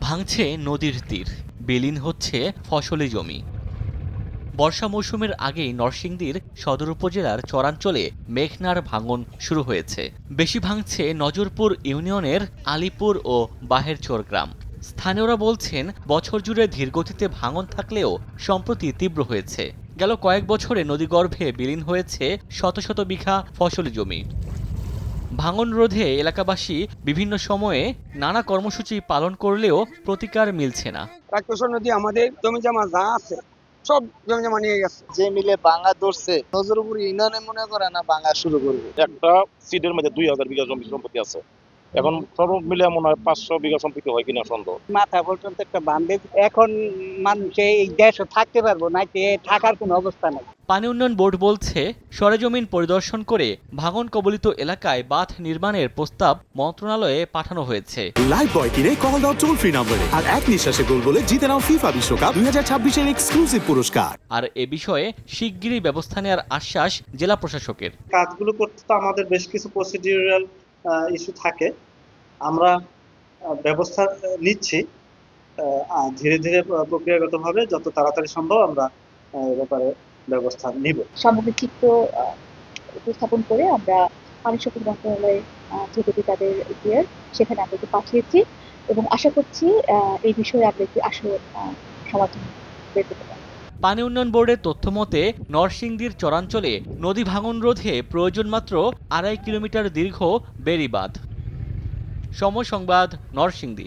ভাঙছে নদীর তীর, বিলীন হচ্ছে ফসলি জমি। বর্ষা মৌসুমের আগেই নরসিংদীর সদর উপজেলার চরাঞ্চলে মেঘনার ভাঙন শুরু হয়েছে। বেশি ভাঙছে নজরপুর ইউনিয়নের আলীপুর ও বাহেরচর গ্রাম। স্থানীয়রা বলছেন, বছর জুড়ে ধীরগতিতে ভাঙন থাকলেও সম্প্রতি তীব্র হয়েছে। গেল কয়েক বছরে নদীগর্ভে বিলীন হয়েছে শত শত বিঘা ফসলি জমি। ভাঙন রোধে এলাকাবাসী বিভিন্ন সময়ে নানা কর্মসূচি পালন করলেও প্রতিকার মিলছে না। রাক্ষসর নদী আমাদের জমি জমা যা আছে সব জমি জমা নিয়ে গেছে। যে মিলে বাঙা ধরছে নজরপুর ইউনিয়নে মনে করে না বাঙা শুরু করবে। একটা সিডের মধ্যে 2000 বিঘা জমি সম্পত্তি আছে। এখন সব মিলে মনে হয় 500 বিঘা সম্পত্তি হয় কিনা সন্দেহ। মাথা পর্যন্ত একটা বান্ধে এখন মানুষ এই দেশে থাকতে পারবো না, থাকার কোনো অবস্থা নাই। পানি উন্নয়ন বোর্ড বলছে, সরেজমিন পরিদর্শন করে ভাঙন কবলিত এলাকায় বাঁধ নির্মাণের প্রস্তাব মন্ত্রণালয়ে পাঠানো হয়েছে। লাইফবয় কিনে কল দাও টোল ফ্রি নম্বরে আর এক নিঃশ্বাসে গোল বলে জিতে নাও ফিফা বিশ্বকাপ 2026 এর এক্সক্লুসিভ পুরস্কার। আর এ বিষয়ে শিগগিরই ব্যবস্থা নেওয়ার আশ্বাস জেলা প্রশাসকের। কাজগুলো করতে তো আমাদের বেশ কিছু প্রসিডিউরাল ইস্যু থাকে, আমরা ব্যবস্থা নিচ্ছি ধীরে ধীরে প্রক্রিয়াগতভাবে যত তাড়াতাড়ি সম্ভব আমরা এ ব্যাপারে ব্যবস্থা নিব। সামগ্রিক চিত্র উপস্থাপন করে আমরা পানি সম্পদ মন্ত্রণালয়ে যেগুলি তাদের দিয়ে সেখানে আমরা পাঠিয়েছি এবং আশা করছি এই বিষয়ে আমরা একটি আসল সমাধান বের করতে পারব। পানি উন্নয়ন বোর্ডের তথ্য মতে, নরসিংদীর চরাঞ্চলে নদী ভাঙন রোধে প্রয়োজন মাত্র 2.5 কিলোমিটার দীর্ঘ বেড়িবাঁধ। সময় সংবাদ, নরসিংদী।